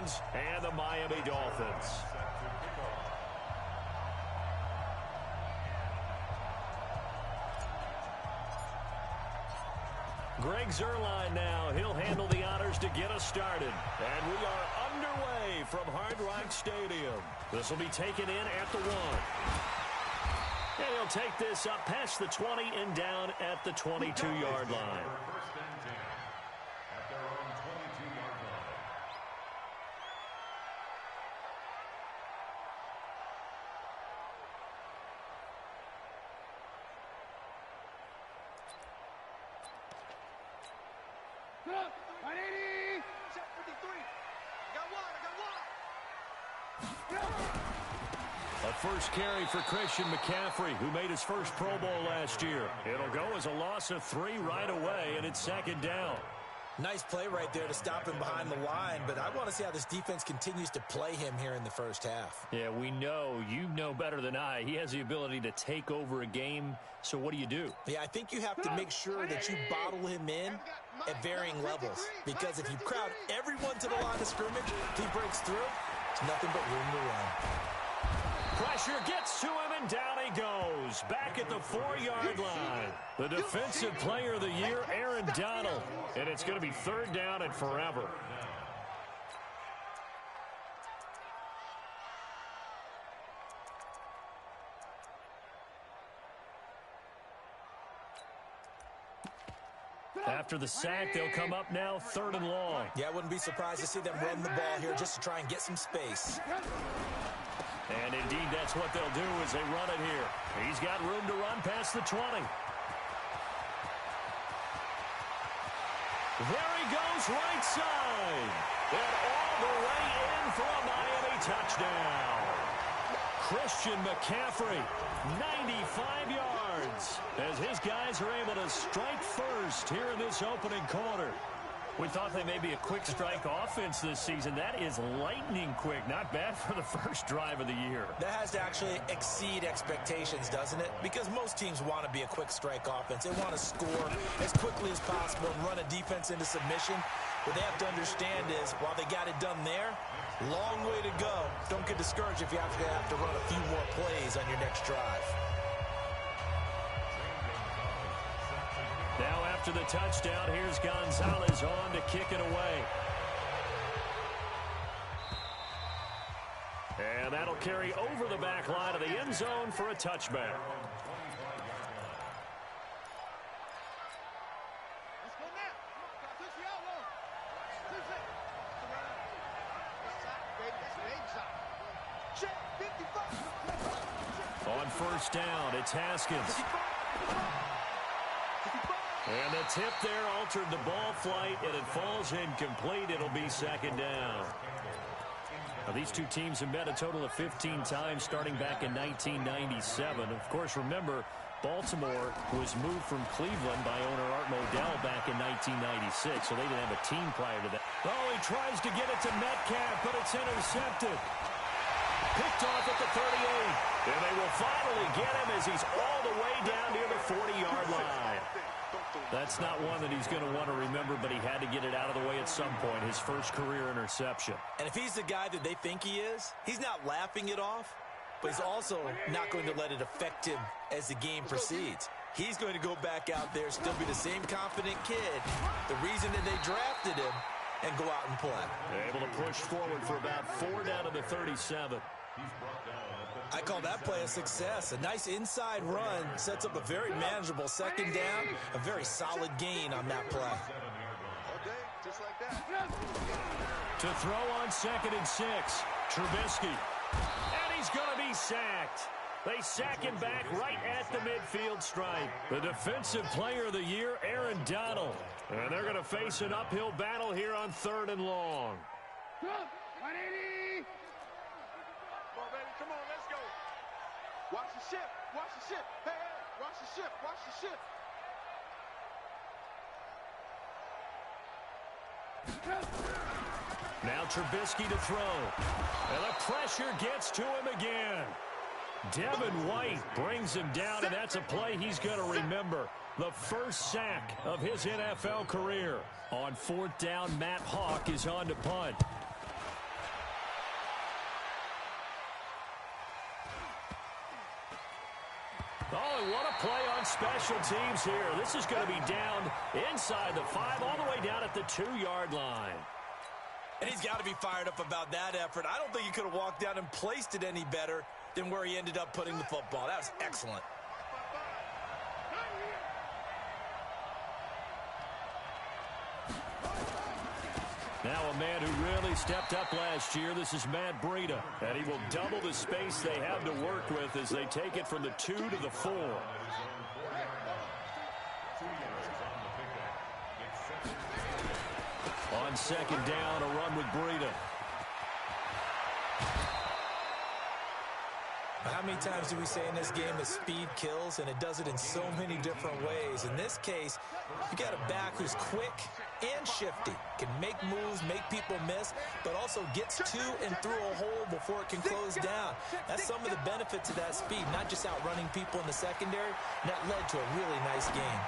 Dolphins and the Miami Dolphins. Greg Zuerlein now. He'll handle the honors to get us started. And we are underway from Hard Rock Stadium. This will be taken in at the 1. And he'll take this up past the 20 and down at the 22-yard line. First carry for Christian McCaffrey, who made his first Pro Bowl last year. It'll go as a loss of 3 right away, and it's second down. Nice play right there to stop him behind the line, but I want to see how this defense continues to play him here in the first half. Yeah, we know. You know better than I. He has the ability to take over a game, so what do? Yeah, I think you have to make sure that you bottle him in at varying levels, because if you crowd everyone to the line of scrimmage, if he breaks through, it's nothing but room to run. Pressure gets to him, and down he goes. Back at the 4-yard line. The Defensive Player of the Year, Aaron Donald. And it's going to be third down and forever. After the sack, they'll come up now third and long. Yeah, I wouldn't be surprised to see them run the ball here just to try and get some space. And indeed, that's what they'll do as they run it here. He's got room to run past the 20. There he goes, right side. And all the way in for a Miami touchdown. Christian McCaffrey, 95 yards, as his guys are able to strike first here in this opening quarter. We thought they may be a quick strike offense this season. That is lightning quick. Not bad for the first drive of the year. That has to actually exceed expectations, doesn't it? Because most teams want to be a quick strike offense. They want to score as quickly as possible and run a defense into submission. What they have to understand is, while they got it done there, long way to go. Don't get discouraged if you have to run a few more plays on your next drive. Now after the touchdown, here's Gonzalez on to kick it away. And that'll carry over the back line of the end zone for a touchback. On first down, it's Haskins. And the tip there altered the ball flight, and it falls incomplete. It'll be second down. Now, these two teams have met a total of 15 times starting back in 1997. Of course, remember, Baltimore was moved from Cleveland by owner Art Modell back in 1996, so they didn't have a team prior to that. Oh, he tries to get it to Metcalf, but it's intercepted. Picked off at the 38. And they will finally get him as he's all the way down near the 40-yard line. That's not one that he's going to want to remember, but he had to get it out of the way at some point, his first career interception. And if he's the guy that they think he is, he's not laughing it off, but he's also not going to let it affect him as the game proceeds. He's going to go back out there, still be the same confident kid, the reason that they drafted him, and go out and play. Able to push forward for about 4 down to the 37. I call that play a success. A nice inside run sets up a very manageable second down, a very solid gain on that play. Just like that. To throw on 2nd and 6, Trubisky. And he's going to be sacked. They sack him back right at the midfield stripe. The Defensive Player of the Year, Aaron Donald. And they're going to face an uphill battle here on 3rd and long. Come on, let's go. Watch the ship. Watch the ship. Hey, watch the ship. Watch the ship. Now Trubisky to throw. And the pressure gets to him again. Devin White brings him down, and that's a play he's going to remember. The first sack of his NFL career. On 4th down, Matt Hawk is on to punt. Oh, and what a play on special teams here. This is going to be down inside the 5, all the way down at the 2-yard line. And he's got to be fired up about that effort. I don't think he could have walked down and placed it any better than where he ended up putting the football. That was excellent. Now a man who really stepped up last year. This is Matt Breida. And he will double the space they have to work with as they take it from the 2 to the 4. On second down, a run with Breida. How many times do we say in this game that speed kills, and it does it in so many different ways? In this case, you got a back who's quick and shifty, can make moves, make people miss, but also gets to and through a hole before it can close down. That's some of the benefits of that speed, not just outrunning people in the secondary. That led to a really nice game.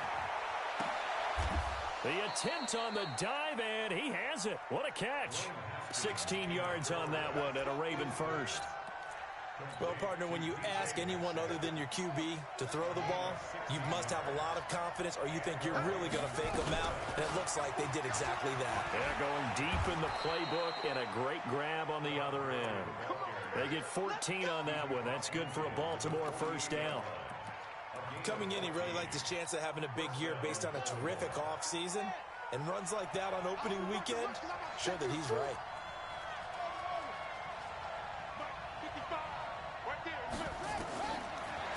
The attempt on the dive, and he has it. What a catch. 16 yards on that one and a Raven first. Well, partner, when you ask anyone other than your QB to throw the ball, you must have a lot of confidence, or you think you're really going to fake them out, and it looks like they did exactly that. Yeah, going deep in the playbook and a great grab on the other end. They get 14 on that one. That's good for a Baltimore first down. Coming in, he really liked his chance of having a big year based on a terrific offseason, and runs like that on opening weekend show that he's right.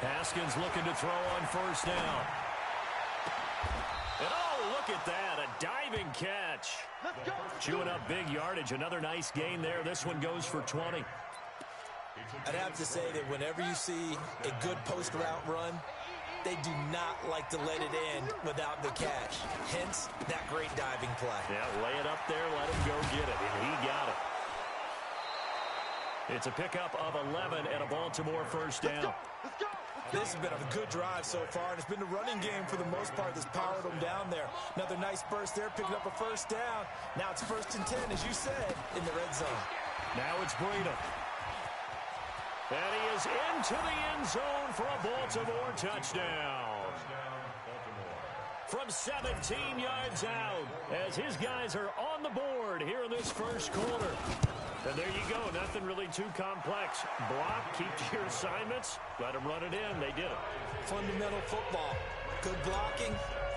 Haskins looking to throw on first down. And oh, look at that, a diving catch. Chewing up big yardage, another nice gain there. This one goes for 20. I'd have to say that whenever you see a good post route run, they do not like to let it end without the catch. Hence, that great diving play. Yeah, lay it up there, let him go get it, and he got it. It's a pickup of 11 and a Baltimore first down. This has been a good drive so far, and it's been the running game for the most part that's powered them down there. Another nice burst there, picking up a first down. Now it's 1st and 10, as you said, in the red zone. Now it's Breida. And he is into the end zone for a Baltimore touchdown. From 17 yards out, as his guys are on the board here in this first quarter. And there you go, nothing really too complex. Block, keep to your assignments, let them run it in. They did it. Fundamental football. Good blocking,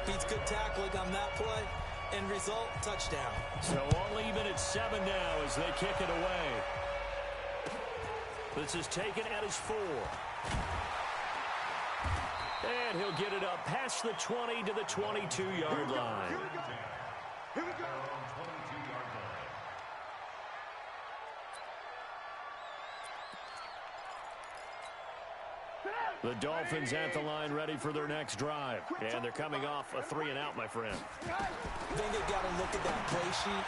beats good tackling on that play. End result, touchdown. So only even at 7 now as they kick it away. This is taken at his 4. And he'll get it up past the 20 to the 22-yard line. Here we go. The Dolphins at the line ready for their next drive. And they're coming off a 3-and-out, my friend. I think they've got to look at that play sheet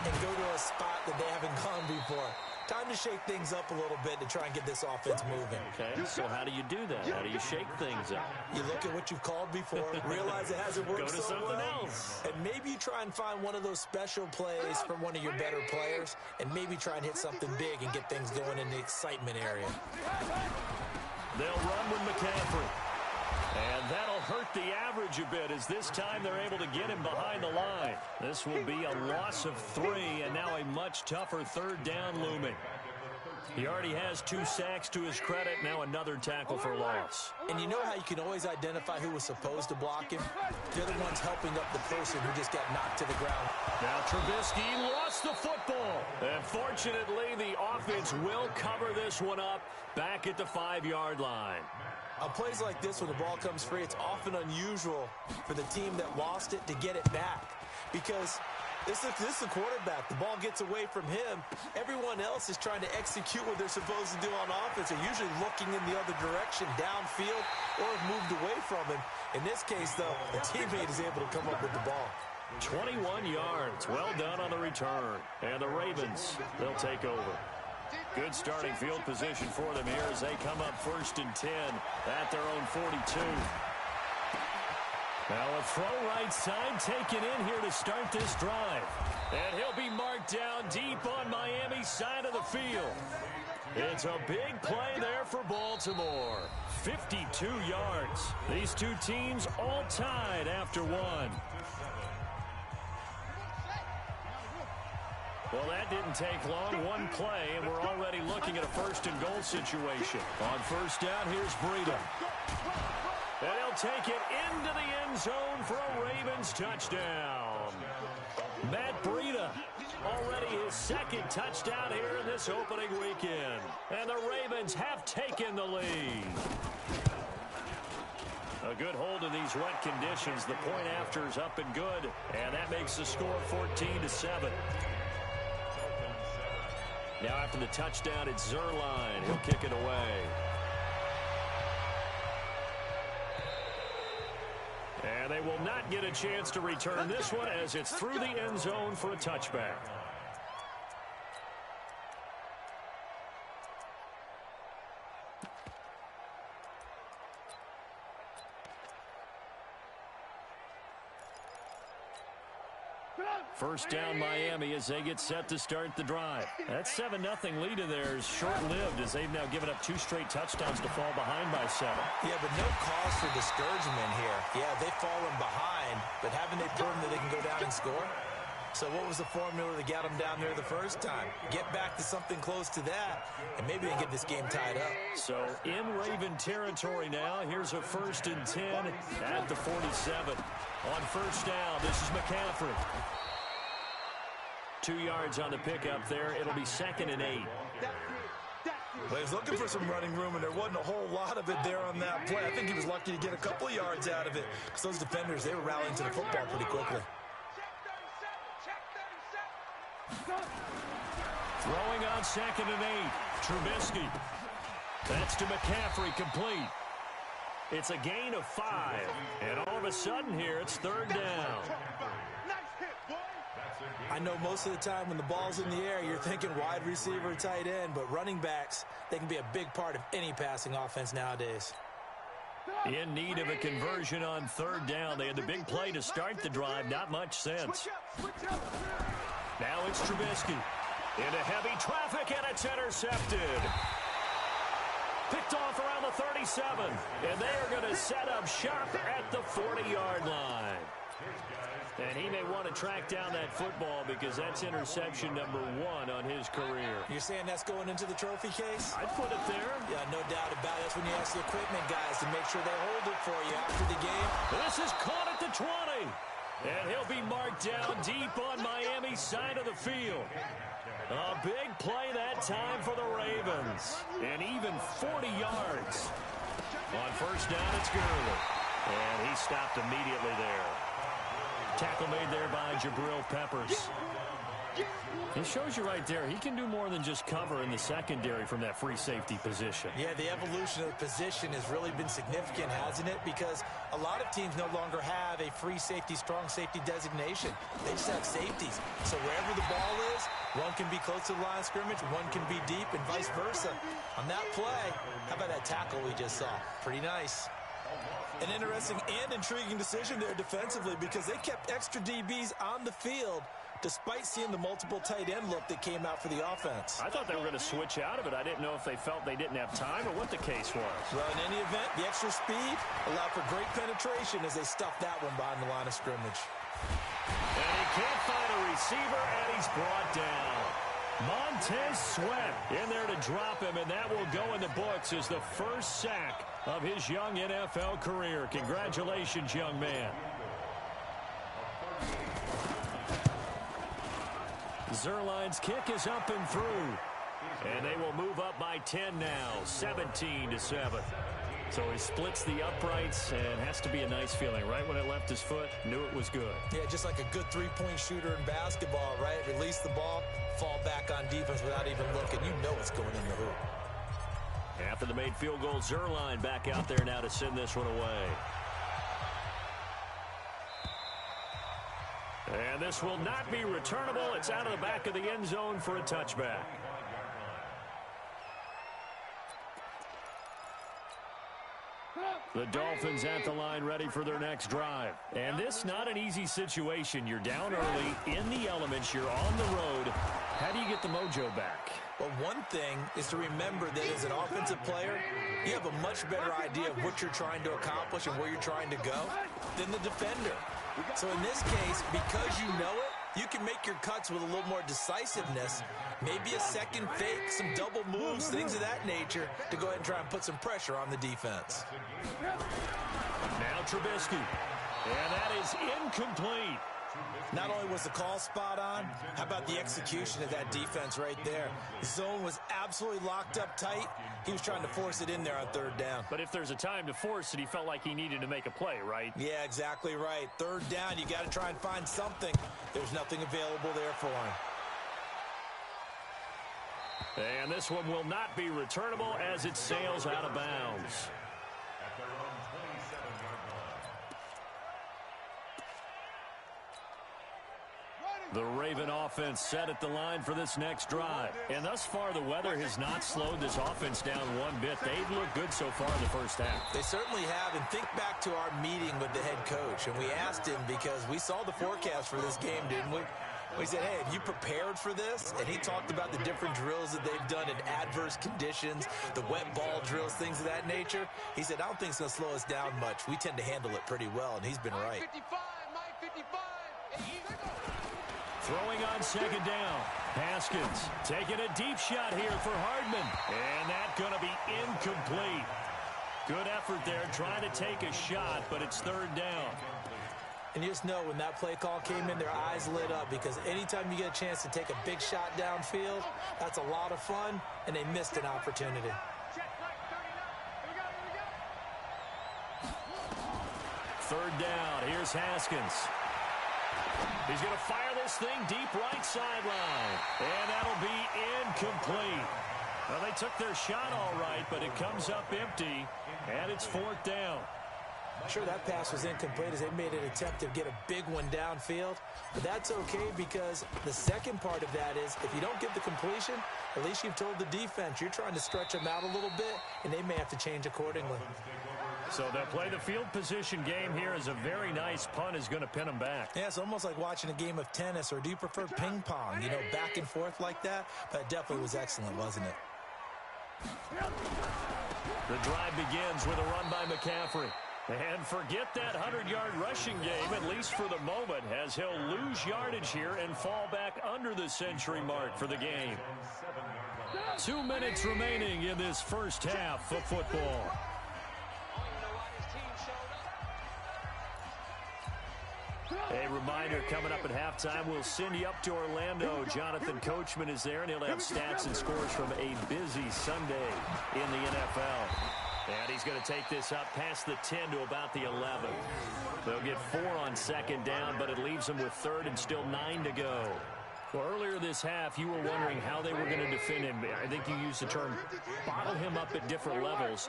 and go to a spot that they haven't gone before. Time to shake things up a little bit to try and get this offense moving. Okay, so how do you do that? How do you shake things up? You look at what you've called before, realize it hasn't worked Go to so something well, else. and maybe you try and find one of those special plays from one of your better players, and maybe try and hit something big and get things going in the excitement area. They'll run with McCaffrey. And that'll hurt the average a bit as this time they're able to get him behind the line. This will be a loss of 3 and now a much tougher 3rd down looming. He already has 2 sacks to his credit, now another tackle for loss. And you know how you can always identify who was supposed to block him? They're the ones helping up the person who just got knocked to the ground. Now Trubisky lost the football. And fortunately, the offense will cover this one up back at the 5-yard line. On plays like this, when the ball comes free, it's often unusual for the team that lost it to get it back. Because this is the quarterback. The ball gets away from him. Everyone else is trying to execute what they're supposed to do on offense. They're usually looking in the other direction, downfield, or have moved away from him. In this case, though, the teammate is able to come up with the ball. 21 yards. Well done on the return. And the Ravens, they'll take over. Good starting field position for them here as they come up 1st and 10 at their own 42. Now a throw right side taken in here to start this drive. And he'll be marked down deep on Miami's side of the field. It's a big play there for Baltimore. 52 yards. These two teams all tied after one. Well, that didn't take long. One play, and we're already looking at a first-and-goal situation. On first down, here's Breida. And he'll take it into the end zone for a Ravens touchdown. Matt Breida, already his second touchdown here in this opening weekend. And the Ravens have taken the lead. A good hold in these wet conditions. The point after is up and good. And that makes the score 14-7. Now after the touchdown, it's Zuerlein. He'll kick it away. And they will not get a chance to return this one as it's through the end zone for a touchback. First down Miami as they get set to start the drive. That 7-0 lead of theirs short-lived as they've now given up 2 straight touchdowns to fall behind by 7. Yeah, but no cause for discouragement here. Yeah, they've fallen behind, but haven't they proven that they can go down and score? So what was the formula to get them down there the first time? Get back to something close to that, and maybe they can get this game tied up. So in Raven territory now, here's a 1st and 10 at the 47. On first down, this is McCaffrey. 2 yards on the pickup there. It'll be 2nd and 8. Well, he was looking for some running room, and there wasn't a whole lot of it there on that play. I think he was lucky to get a couple of yards out of it because those defenders, they were rallying to the football pretty quickly. Throwing on 2nd and 8. Trubisky. That's to McCaffrey, complete. It's a gain of 5. And all of a sudden here, it's 3rd down. I know most of the time when the ball's in the air, you're thinking wide receiver, tight end, but running backs, they can be a big part of any passing offense nowadays. In need of a conversion on 3rd down. They had the big play to start the drive. Not much sense. Now it's Trubisky. Into heavy traffic, and it's intercepted. Picked off around the 37. And they are going to set up shop at the 40-yard line. And he may want to track down that football because that's interception number 1 on his career. You're saying that's going into the trophy case? I'd put it there. Yeah, no doubt about it. That's when you ask the equipment guys to make sure they hold it for you after the game. This is caught at the 20. And he'll be marked down deep on Miami's side of the field. A big play that time for the Ravens. And even 40 yards. On first down, it's Gurley. And he stopped immediately there. Tackle made there by Jabril Peppers. It shows you right there, he can do more than just cover in the secondary from that free safety position. Yeah, the evolution of the position has really been significant, hasn't it? Because a lot of teams no longer have a free safety, strong safety designation. They just have safeties. So wherever the ball is, one can be close to the line of scrimmage, one can be deep, and vice versa. On that play, how about that tackle we just saw? Pretty nice. An interesting and intriguing decision there defensively because they kept extra DBs on the field despite seeing the multiple tight end look that came out for the offense. I thought they were going to switch out of it. I didn't know if they felt they didn't have time or what the case was. Well, in any event, the extra speed allowed for great penetration as they stuffed that one behind the line of scrimmage. And he can't find a receiver, and he's brought down. Montez Sweat in there to drop him, and that will go in the books as the first sack of his young NFL career. Congratulations, young man. Zuerlein's kick is up and through. And they will move up by 10 now, 17-7. So he splits the uprights and has to be a nice feeling. Right when it left his foot, knew it was good. Yeah, just like a good three-point shooter in basketball, right? Release the ball, fall back on defense without even looking. You know it's going in the hoop. After the made field goal, Zuerlein back out there now to send this one away. And this will not be returnable. It's out of the back of the end zone for a touchback. The Dolphins at the line ready for their next drive. And this not an easy situation. You're down early, in the elements, you're on the road. How do you get the mojo back? Well, one thing is to remember that as an offensive player, you have a much better idea of what you're trying to accomplish and where you're trying to go than the defender. So in this case, because you know it, you can make your cuts with a little more decisiveness, maybe a second fake, some double moves, things of that nature, to go ahead and try and put some pressure on the defense. Now Trubisky, and that is incomplete. Not only was the call spot on, how about the execution of that defense right there? The zone was absolutely locked up tight. He was trying to force it in there on third down. But if there's a time to force it, he felt like he needed to make a play, right? Yeah, exactly right. Third down, you got to try and find something. There's nothing available there for him. And this one will not be returnable as it sails out of bounds. The Raven offense set at the line for this next drive. And thus far, the weather has not slowed this offense down one bit. They've looked good so far in the first half. They certainly have. And think back to our meeting with the head coach. And we asked him because we saw the forecast for this game, didn't we? We said, hey, have you prepared for this? And he talked about the different drills that they've done in adverse conditions, the wet ball drills, things of that nature. He said, I don't think it's going to slow us down much. We tend to handle it pretty well, and he's been right. Throwing on second down. Haskins taking a deep shot here for Hardman. And that's going to be incomplete. Good effort there trying to take a shot, but it's third down. And you just know when that play call came in, their eyes lit up because anytime you get a chance to take a big shot downfield, that's a lot of fun, and they missed an opportunity. Third down. Here's Haskins. He's going to fire this thing deep right sideline. And that'll be incomplete. Well, they took their shot all right, but it comes up empty, and it's fourth down. Sure, that pass was incomplete as they made an attempt to get a big one downfield. But that's okay because the second part of that is if you don't get the completion, at least you've told the defense you're trying to stretch them out a little bit, and they may have to change accordingly. So they'll play the field position game here as a very nice punt is going to pin them back. Yeah, it's almost like watching a game of tennis, or do you prefer ping pong, you know, back and forth like that? But it definitely was excellent, wasn't it? The drive begins with a run by McCaffrey. And forget that 100-yard rushing game, at least for the moment, as he'll lose yardage here and fall back under the century mark for the game. 2 minutes remaining in this first half of football. A reminder, coming up at halftime, we'll send you up to Orlando. Jonathan Coachman is there, and he'll have stats and scores from a busy Sunday in the NFL. And he's going to take this up past the 10 to about the 11. They'll get 4 on second down, but it leaves them with third and still 9 to go. Well, earlier this half, you were wondering how they were going to defend him. I think you used the term bottle him up at different levels.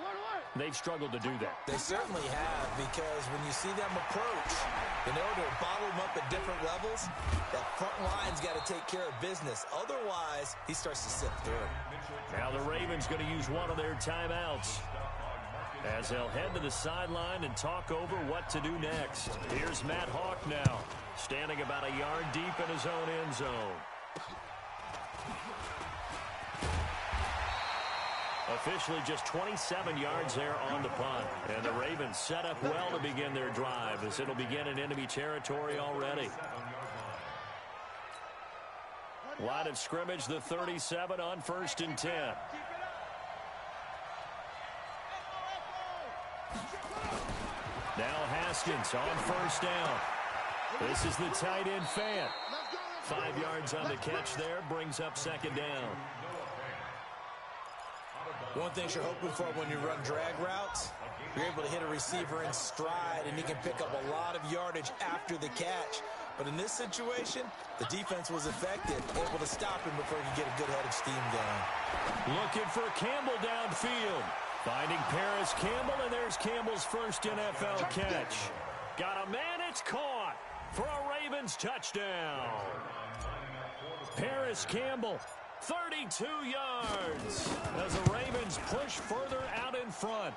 They've struggled to do that. They certainly have, because when you see them approach, in order to bottle them up at different levels, that front line's got to take care of business. Otherwise, he starts to sift through. Now the Ravens going to use one of their timeouts as they'll head to the sideline and talk over what to do next. Here's Matt Hawk now, standing about a yard deep in his own end zone. Officially just 27 yards there on the punt. And the Ravens set up well to begin their drive as it'll begin in enemy territory already. Line of scrimmage, the 37 on 1st and 10. Now Haskins on first down. This is the tight end Fant. 5 yards on the catch there, brings up second down. One thing you're hoping for when you run drag routes, you're able to hit a receiver in stride, and he can pick up a lot of yardage after the catch. But in this situation, the defense was effective, able to stop him before he could get a good head of steam going. Looking for Campbell downfield. Finding Paris Campbell, and there's Campbell's first NFL catch. Got a man, it's caught for a Ravens touchdown. Paris Campbell, 32 yards as the Ravens push further out in front.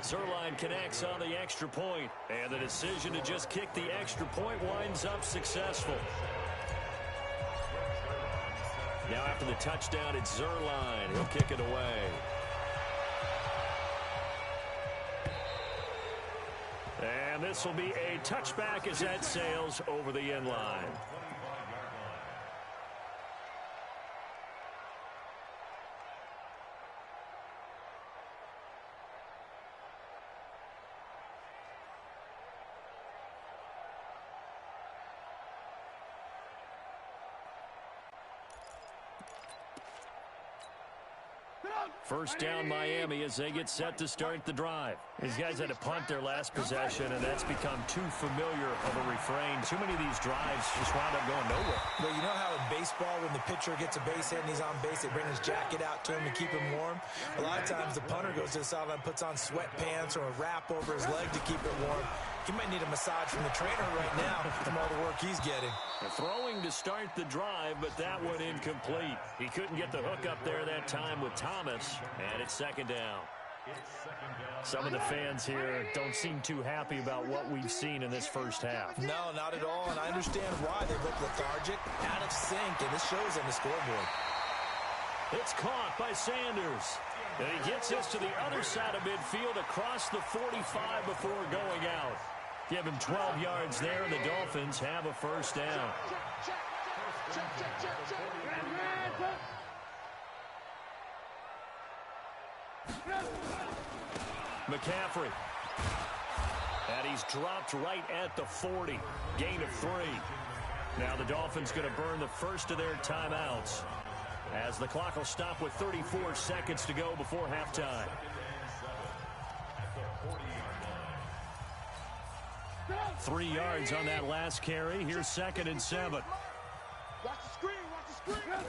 Zerline connects on the extra point, and the decision to just kick the extra point winds up successful. Now after the touchdown, it's Zerline. He'll kick it away. And this will be a touchback as that sails over the end line. First down Miami as they get set to start the drive. These guys had to punt their last possession, and that's become too familiar of a refrain. Too many of these drives just wound up going nowhere. But you know how in baseball, when the pitcher gets a base hit and he's on base, they bring his jacket out to him and keep him warm? A lot of times the punter goes to the sideline, puts on sweatpants or a wrap over his leg to keep it warm. He might need a massage from the trainer right now from all the work he's getting. Throwing to start the drive, but that one incomplete. He couldn't get the hook up there that time with Thomas, and it's second down. Some of the fans here don't seem too happy about what we've seen in this first half. No, not at all, and I understand why. They look lethargic, out of sync, and this shows on the scoreboard. It's caught by Sanders. And he gets us to the other side of midfield across the 45 before going out. Give him 12 yards there, and the Dolphins have a first down. McCaffrey. And he's dropped right at the 40. Gain of 3. Now the Dolphins going to burn the first of their timeouts, as the clock will stop with 34 seconds to go before halftime. Three yards on that last carry. Here's 2nd and 7. Watch the screen, watch the screen.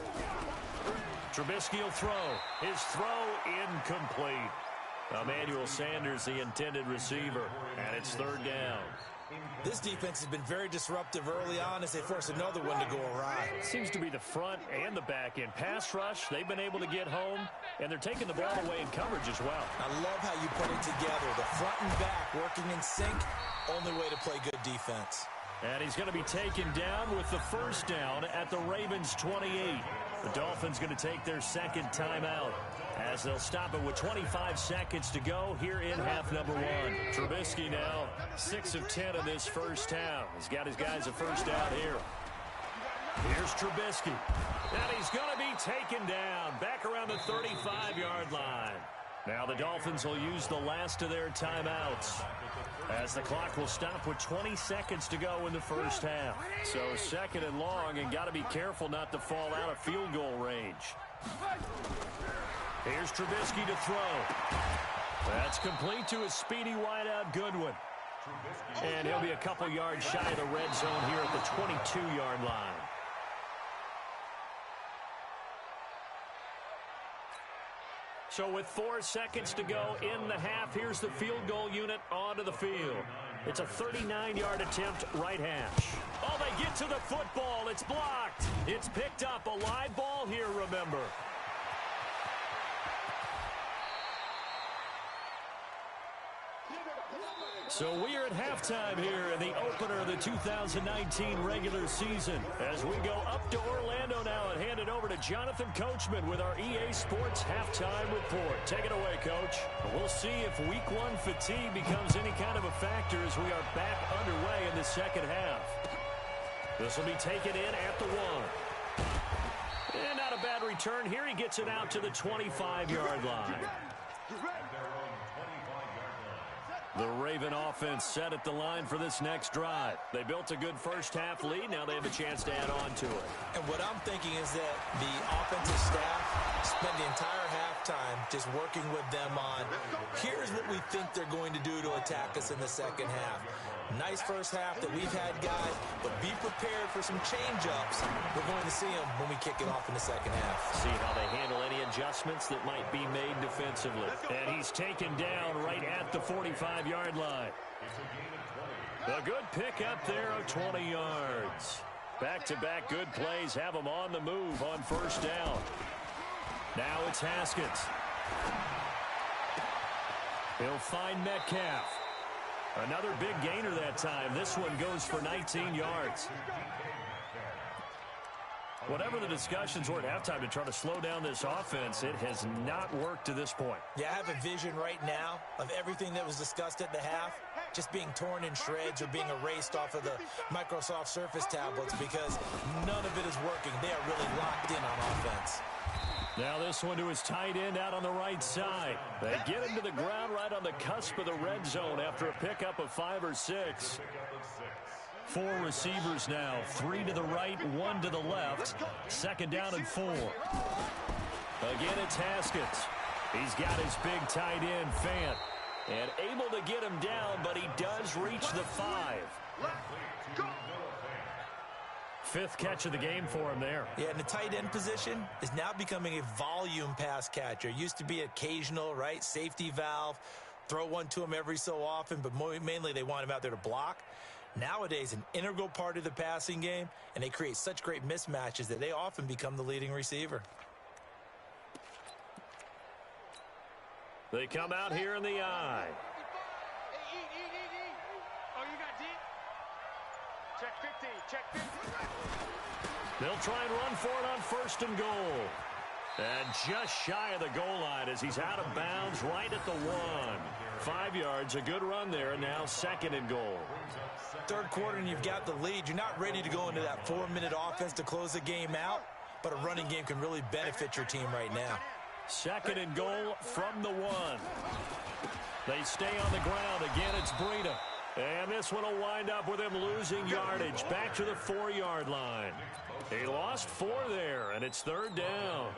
Trubisky will throw. His throw incomplete. Emmanuel Sanders, the intended receiver, and it's 3rd down. This defense has been very disruptive early on as they force another one to go awry. Seems to be the front and the back end. Pass rush, they've been able to get home, and they're taking the ball away in coverage as well. I love how you put it together. The front and back working in sync. Only way to play good defense. And he's going to be taken down with the first down at the Ravens 28. The Dolphins going to take their second timeout, as they'll stop it with 25 seconds to go here in half number 1. Trubisky now 6 of 10 in this first half. He's got his guys a first down here. Here's Trubisky. And he's going to be taken down back around the 35-yard line. Now the Dolphins will use the last of their timeouts, as the clock will stop with 20 seconds to go in the first half. So 2nd and long, and got to be careful not to fall out of field goal range. Here's Trubisky to throw. That's complete to his speedy wideout Goodwin. And he'll be a couple yards shy of the red zone here at the 22-yard line. So with 4 seconds to go in the half, here's the field goal unit onto the field. It's a 39-yard attempt, right hash. Oh, they get to the football. It's blocked. It's picked up. A live ball here, remember. So we are at halftime here in the opener of the 2019 regular season, as we go up to Orlando now and hand it over to Jonathan Coachman with our EA Sports Halftime Report. Take it away, Coach. We'll see if Week 1 fatigue becomes any kind of a factor as we are back underway in the second half. This will be taken in at the 1. And not a bad return here. He gets it out to the 25-yard line. The Raven offense set at the line for this next drive. They built a good first half lead. Now they have a chance to add on to it. And what I'm thinking is that the offensive staff spent the entire halftime just working with them on, here's what we think they're going to do to attack us in the second half. Nice first half that we've had, guys, but be prepared for some change-ups. We're going to see them when we kick it off in the second half. See how they handle any adjustments that might be made defensively. And he's taken down right at the 45-yard line. A good pick up there of 20 yards. Back-to-back good plays have them on the move on first down. Now it's Haskins. He'll find Metcalf. Another big gainer that time. This one goes for 19 yards. Whatever the discussions were at halftime to try to slow down this offense, it has not worked to this point. Yeah, I have a vision right now of everything that was discussed at the half just being torn in shreds or being erased off of the Microsoft Surface tablets because none of it is working. They are really locked in on offense. Now this one to his tight end out on the right side. They get him to the ground right on the cusp of the red zone after a pickup of 5 or 6. 4 receivers now, 3 to the right, 1 to the left. Second down and 4. Again, it's Haskins. He's got his big tight end, Fant, and able to get him down, but he does reach the 5. 5th catch of the game for him there. Yeah, and the tight end position is now becoming a volume pass catcher. Used to be occasional, right? Safety valve. Throw one to him every so often, but mainly they want him out there to block. Nowadays, an integral part of the passing game, and they create such great mismatches that they often become the leading receiver. They come out here in the eye. Oh, you got deep? Check 15, check 15. They'll try and run for it on 1st and goal. And just shy of the goal line as he's out of bounds right at the 1. 5 yards, a good run there, and now 2nd and goal. 3rd quarter and you've got the lead. You're not ready to go into that 4-minute offense to close the game out, but a running game can really benefit your team right now. 2nd and goal from the 1. They stay on the ground. Again, it's Breida. And this one will wind up with him losing yardage back to the 4-yard line. He lost 4 there, and it's 3rd down.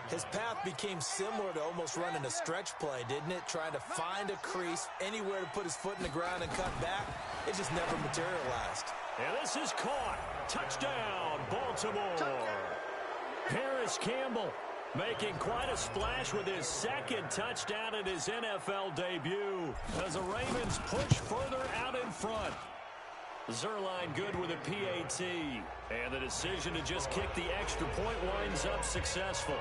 His path became similar to almost running a stretch play, didn't it? Trying to find a crease, anywhere to put his foot in the ground and cut back. It just never materialized. And this is caught. Touchdown, Baltimore. Paris Campbell making quite a splash with his 2nd touchdown in his NFL debut as the Ravens push further out in front. Zerline good with a PAT, and the decision to just kick the extra point winds up successful.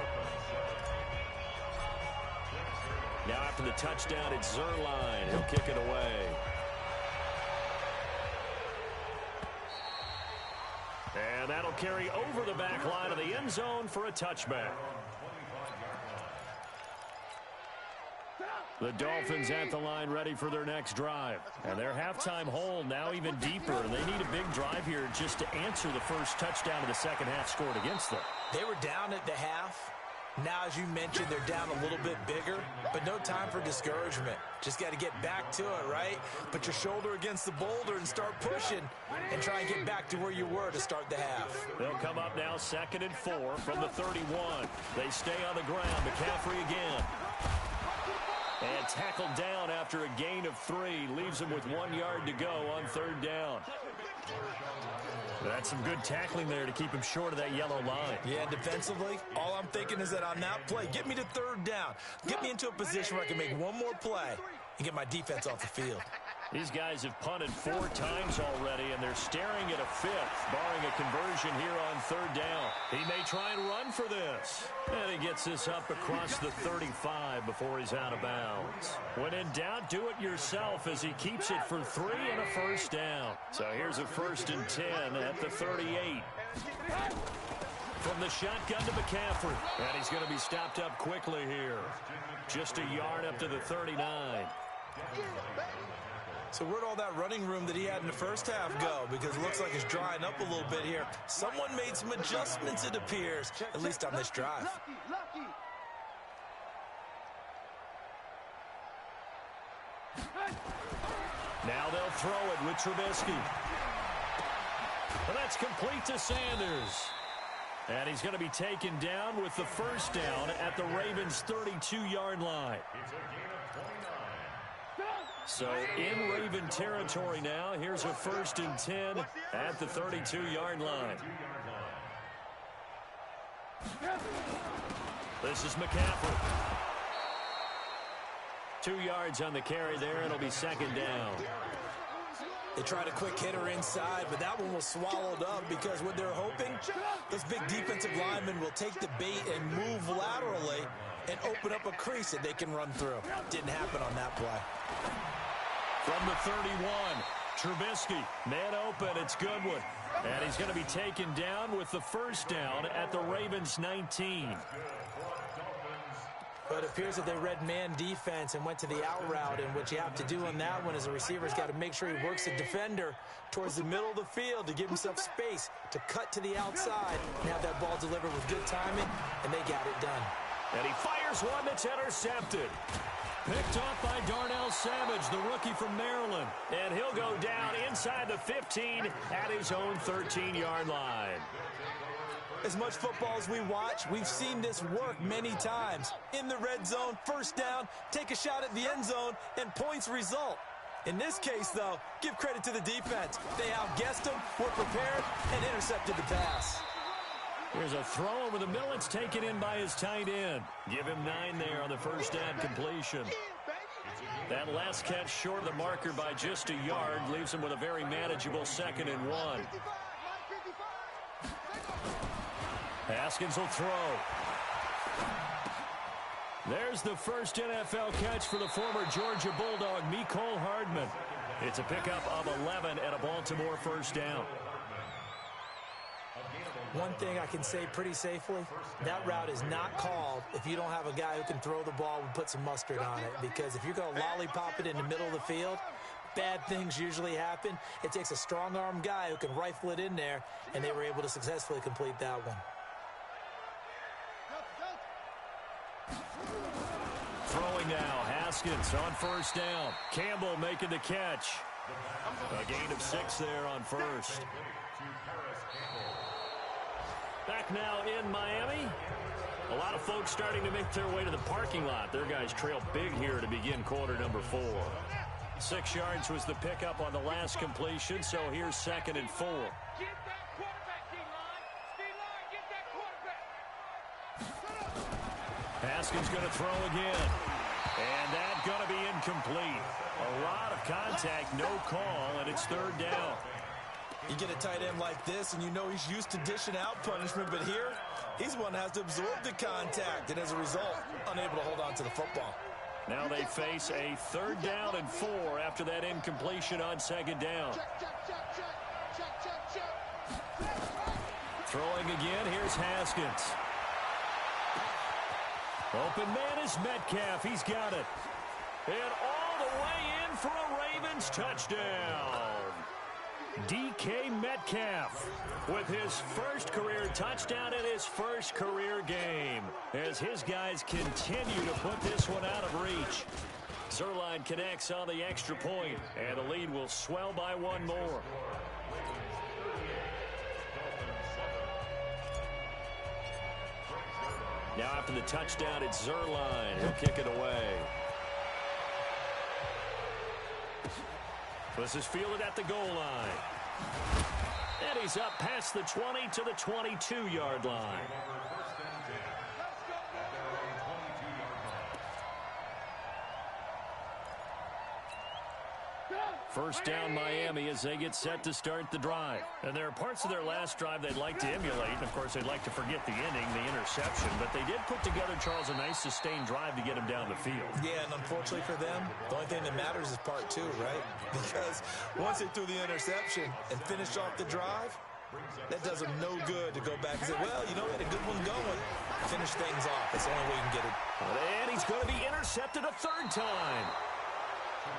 Now after the touchdown, it's Zerline. He'll kick it away. And that'll carry over the back line of the end zone for a touchback. The Dolphins at the line ready for their next drive. And their halftime hole now even deeper. And they need a big drive here just to answer the first touchdown of the second half scored against them. They were down at the half. Now, as you mentioned, they're down a little bit bigger, but no time for discouragement. Just got to get back to it, right? Put your shoulder against the boulder and start pushing and try and get back to where you were to start the half. They'll come up now 2nd and 4 from the 31. They stay on the ground. McCaffrey again. And tackled down after a gain of 3. Leaves him with 1 yard to go on 3rd down. That's some good tackling there to keep him short of that yellow line. Yeah, defensively, all I'm thinking is that on that play, get me to 3rd down. Get me into a position where I can make one more play and get my defense off the field. These guys have punted 4 times already, and they're staring at a 5th, barring a conversion here on 3rd down. He may try and run for this. And he gets this up across the 35 before he's out of bounds. When in doubt, do it yourself as he keeps it for 3 and a 1st down. So here's a 1st and 10 at the 38. From the shotgun to McCaffrey. And he's going to be stopped up quickly here. Just a yard up to the 39. So where'd all that running room that he had in the first half go? Because it looks like it's drying up a little bit here. Someone made some adjustments, it appears, at least on this drive. Now they'll throw it with Trubisky. And that's complete to Sanders. And he's going to be taken down with the 1st down at the Ravens' 32-yard line. So in Raven territory now. Here's a 1st and 10 at the 32-yard line. This is McCaffrey. 2 yards on the carry there. It'll be 2nd down. They tried a quick hitter inside, but that one was swallowed up because what they're hoping, those big defensive linemen will take the bait and move laterally and open up a crease that they can run through. Didn't happen on that play. From the 31, Trubisky, man open, it's Goodwin. And he's going to be taken down with the first down at the Ravens 19. But it appears that they read man defense and went to the out route, and what you have to do on that one is the receiver's got to make sure he works the defender towards the middle of the field to give himself space to cut to the outside and have that ball delivered with good timing, and they got it done. And he fires one that's intercepted. Picked off by Darnell Savage, the rookie from Maryland. And he'll go down inside the 15 at his own 13-yard line. As much football as we watch, we've seen this work many times. In the red zone, first down, take a shot at the end zone, and points result. In this case, though, give credit to the defense. They outguessed them, were prepared, and intercepted the pass. Here's a throw over the middle. It's taken in by his tight end. Give him 9 there on the first down completion. That last catch short of the marker by just a yard leaves him with a very manageable 2nd and 1. Haskins will throw. There's the first NFL catch for the former Georgia Bulldog, Mecole Hardman. It's a pickup of 11 and a Baltimore first down. One thing I can say pretty safely, that route is not called if you don't have a guy who can throw the ball and put some mustard on it. Because if you're going to lollipop it in the middle of the field, bad things usually happen. It takes a strong-arm guy who can rifle it in there, and they were able to successfully complete that one. Throwing now, Haskins on first down. Campbell making the catch. A gain of 6 there on first. Back now in Miami. A lot of folks starting to make their way to the parking lot. Their guys trail big here to begin quarter number 4. 6 yards was the pickup on the last completion, so here's 2nd and 4. Haskins going to throw again. And that's going to be incomplete. A lot of contact, no call, and it's 3rd down. You get a tight end like this, and you know he's used to dishing out punishment, but here, he's one that has to absorb the contact, and as a result, unable to hold on to the football. Now they face a 3rd down and 4 after that incompletion on 2nd down. Throwing again, here's Haskins. Open man is Metcalf. He's got it. And all the way in for a Ravens touchdown. DK Metcalf with his first career touchdown in his first career game as his guys continue to put this one out of reach. Zerline connects on the extra point, and the lead will swell by 1 more. Now after the touchdown, it's Zerline. He'll kick it away. This is fielded at the goal line. And he's up past the 20 to the 22-yard line. First down Miami as they get set to start the drive. And there are parts of their last drive they'd like to emulate. And, of course, they'd like to forget the inning, the interception. But they did put together, Charles, a nice sustained drive to get him down the field. Yeah, and unfortunately for them, the only thing that matters is part 2, right? Because once they threw the interception and finished off the drive, that does them no good to go back and say, well, you know, we had a good one going. Finish things off. That's the only way you can get it. And he's going to be intercepted a 3rd time.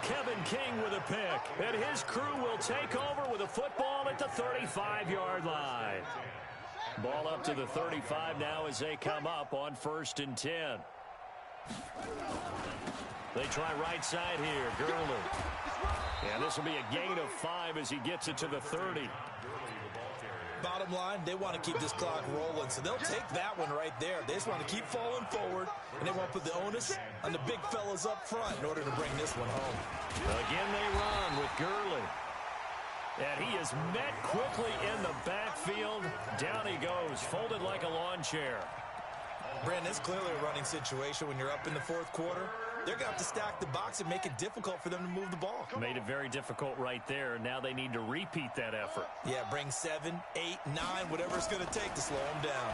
Kevin King with a pick, and his crew will take over with a football at the 35-yard line. Ball up to the 35 now as they come up on 1st and 10. They try right side here, Gurley. And this will be a gain of 5 as he gets it to the 30. Bottom line, they want to keep this clock rolling, so they'll take that one right there. They just want to keep falling forward, and they want to put the onus on the big fellas up front in order to bring this one home. Again, they run with Gurley. And he is met quickly in the backfield. Down he goes, folded like a lawn chair. Brandon, it's clearly a running situation when you're up in the 4th quarter. They're going to have to stack the box and make it difficult for them to move the ball. Made it very difficult right there. Now they need to repeat that effort. Yeah, bring 7, 8, 9, whatever it's going to take to slow them down.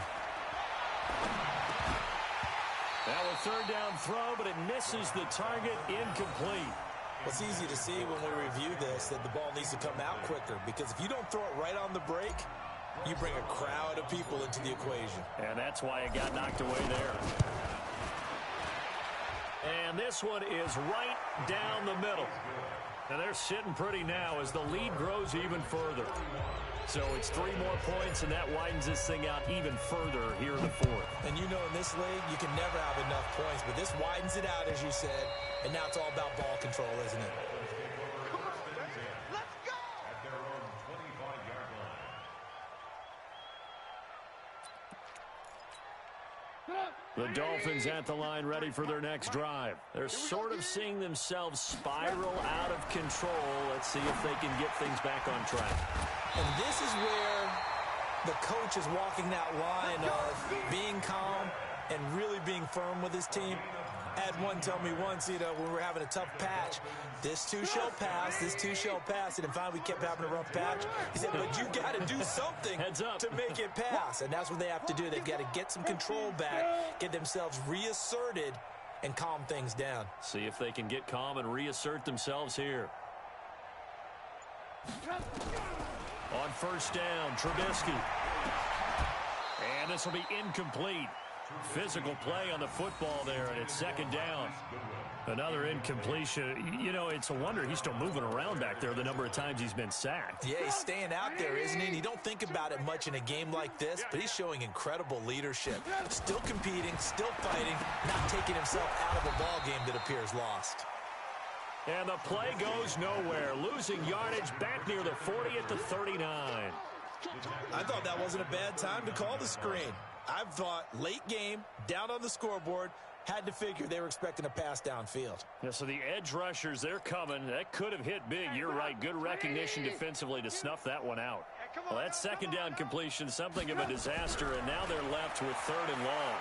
Now a third down throw, but it misses the target, incomplete. Well, it's easy to see when we review this that the ball needs to come out quicker, because if you don't throw it right on the break, you bring a crowd of people into the equation. And that's why it got knocked away there. And this one is right down the middle. And they're sitting pretty now as the lead grows even further. So it's 3 more points, and that widens this thing out even further here in the fourth. And you know in this league, you can never have enough points, but this widens it out, as you said, and now it's all about ball control, isn't it? Come on, let's go! At their own 25-yard line. The Dolphins at the line ready for their next drive. They're sort of seeing themselves spiral out of control. Let's see if they can get things back on track. And this is where the coach is walking that line of being calm and really being firm with his team. I had one tell me once, when we were having a tough patch, this too shall pass, this too shall pass. And finally we kept having a rough patch. He said, but you got to do something to make it pass. And that's what they have to do. They've got to get some control back, get themselves reasserted, and calm things down. See if they can get calm and reassert themselves here. On first down, Trubisky. And this will be incomplete. Physical play on the football there, and it's second down. Another incompletion. You know, it's a wonder he's still moving around back there the number of times he's been sacked. Yeah, he's staying out there, isn't he? And you don't think about it much in a game like this, but he's showing incredible leadership. Still competing, still fighting, not taking himself out of a ball game that appears lost. And the play goes nowhere. Losing yardage back near the 40 at the 39. I thought that wasn't a bad time to call the screen. I thought late game, down on the scoreboard, had to figure they were expecting a pass downfield. Yeah, so the edge rushers, they're coming. That could have hit big. You're right. Good recognition defensively to snuff that one out. Well, that second down completion, something of a disaster, and now they're left with third and long.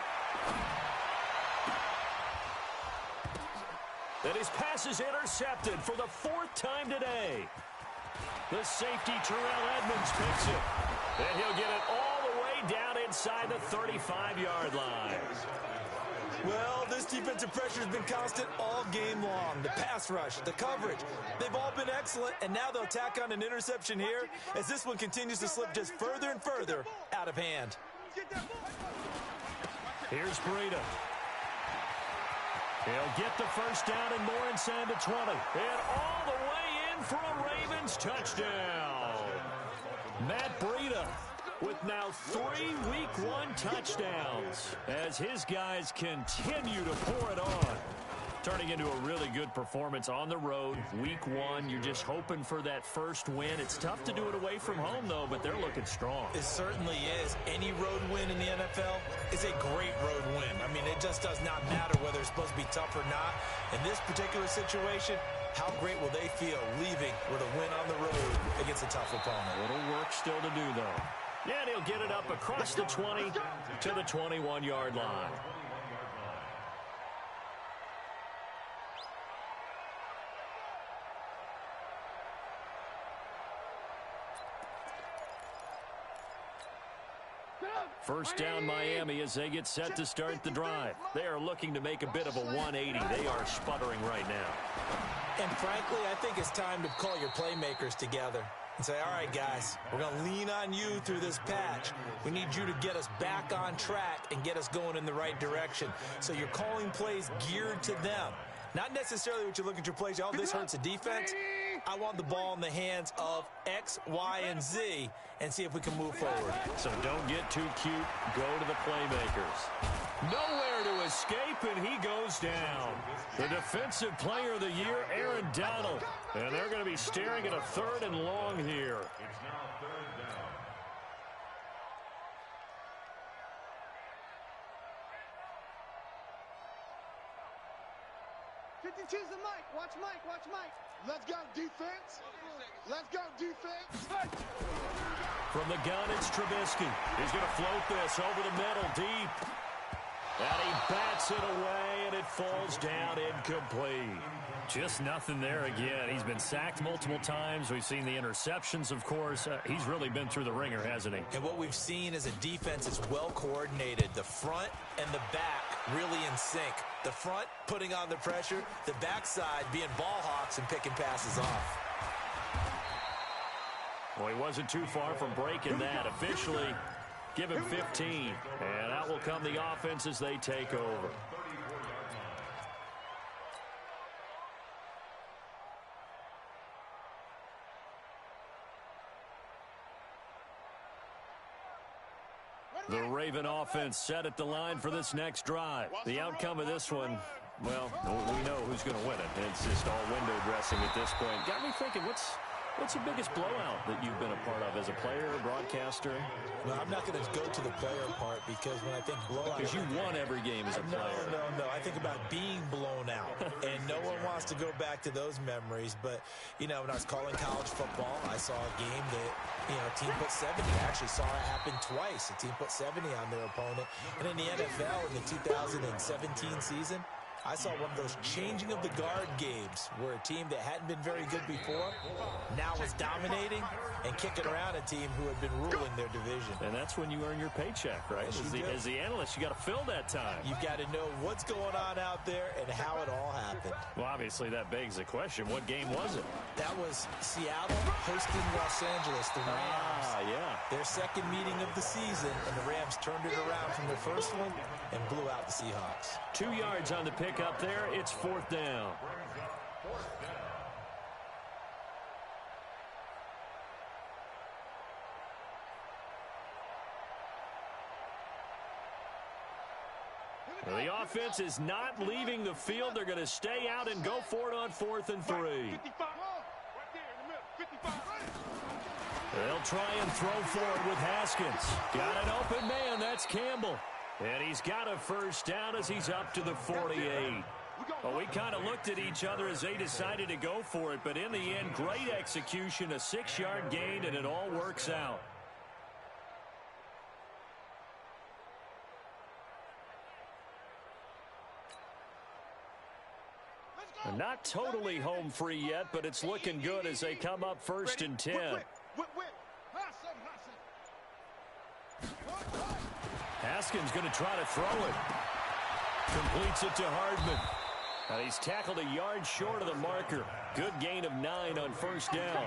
And his pass is intercepted for the 4th time today. The safety, Terrell Edmonds, picks it. And he'll get it all the way down inside the 35-yard line. Well, this defensive pressure has been constant all game long. The pass rush, the coverage, they've all been excellent, and now they'll tack on an interception here as this one continues to slip just further and further out of hand. Here's Breida. He'll get the first down and more inside the 20. And all the way in for a Ravens touchdown. Matt Breida with now 3 Week 1 touchdowns as his guys continue to pour it on. Turning into a really good performance on the road. Week 1, you're just hoping for that first win. It's tough to do it away from home, though, but they're looking strong. It certainly is. Any road win in the NFL is a great road win. I mean, it just does not matter whether it's supposed to be tough or not. In this particular situation, how great will they feel leaving with a win on the road against a tough opponent? A little work still to do, though. And he'll get it up across the 20 to the 21-yard line. First down Miami as they get set to start the drive. They are looking to make a bit of a 180. They are sputtering right now. And frankly, I think it's time to call your playmakers together and say, all right, guys, we're going to lean on you through this patch. We need you to get us back on track and get us going in the right direction. So you're calling plays geared to them. Not necessarily what you look at your plays, oh, this hurts the defense. I want the ball in the hands of X, Y, and Z and see if we can move forward. So don't get too cute. Go to the playmakers. Nowhere to escape, and he goes down. The defensive player of the year, Aaron Donald. And they're going to be staring at a 3rd and long here. It's now 3rd down. 52's the mic. Watch Mike. Watch Mike. Let's go, defense. Let's go, defense. From the gun, it's Trubisky. He's going to float this over the middle, deep. And he bats it away, and it falls down incomplete. Just nothing there again. He's been sacked multiple times. We've seen the interceptions, of course. He's really been through the ringer, hasn't he? And what we've seen is a defense is well coordinated. The front and the back really in sync. The front putting on the pressure, the backside being ball hawks and picking passes off. Well, he wasn't too far from breaking that. Officially, give him 15. And out will come the offense as they take over. The Raven offense set at the line for this next drive. The outcome of this one, well, we know who's going to win it. It's just all window dressing at this point. Got me thinking, what's the biggest blowout that you've been a part of as a player, broadcaster? No, I'm not going to go to the player part because when I think blowout... Because you won every game as a player. No. I think about being blown out. And no one wants to go back to those memories. But, you know, when I was calling college football, I saw a game that, you know, a team put 70. I actually saw it happen twice. A team put 70 on their opponent. And in the NFL, in the 2017 season, I saw one of those changing of the guard games where a team that hadn't been very good before now was dominating and kicking around a team who had been ruling their division. And that's when you earn your paycheck, right? As the analyst, you got to fill that time. You've got to know what's going on out there and how it all happened. Well, obviously, that begs the question, what game was it? That was Seattle hosting Los Angeles, the Rams. Yeah. Their second meeting of the season, and the Rams turned it around from their first one and blew out the Seahawks. 2 yards on the pick up there. It's 4th down. Well, the offense is not leaving the field. They're going to stay out and go for it on 4th and 3. They'll try and throw forward with Haskins. Got an open man. That's Campbell. And he's got a first down as he's up to the 48. Well, we kind of looked at each other as they decided to go for it. But in the end, great execution, a 6-yard gain, and it all works out. Not totally home free yet, but it's looking good as they come up 1st and 10. Haskins going to try to throw it. Completes it to Hardman. Now he's tackled a yard short of the marker. Good gain of 9 on 1st down.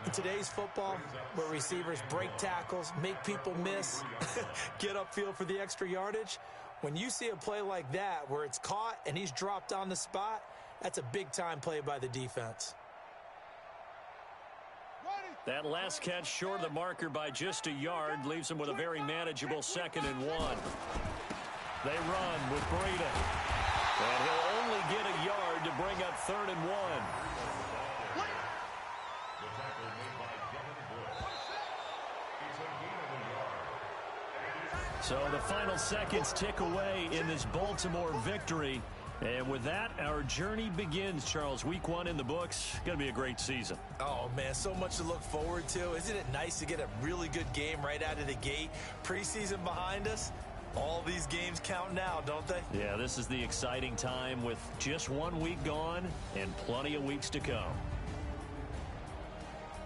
In today's football, where receivers break tackles, make people miss, get upfield for the extra yardage, when you see a play like that where it's caught and he's dropped on the spot, that's a big-time play by the defense. That last catch short of the marker by just a yard leaves them with a very manageable 2nd and 1. They run with Breida. And he'll only get a yard to bring up 3rd and 1. So the final seconds tick away in this Baltimore victory. And with that, our journey begins, Charles. Week 1 in the books. Going to be a great season. Oh, man, so much to look forward to. Isn't it nice to get a really good game right out of the gate? Preseason behind us. All these games count now, don't they? Yeah, this is the exciting time with just 1 week gone and plenty of weeks to come.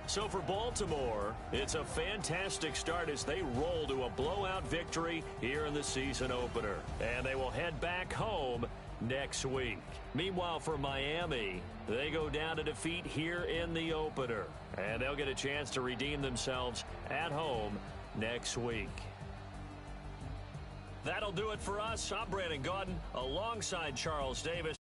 So for Baltimore, it's a fantastic start as they roll to a blowout victory here in the season opener. And they will head back home next week. Meanwhile, for Miami, they go down to defeat here in the opener. And they'll get a chance to redeem themselves at home next week. That'll do it for us. I'm Brandon Gaudin alongside Charles Davis.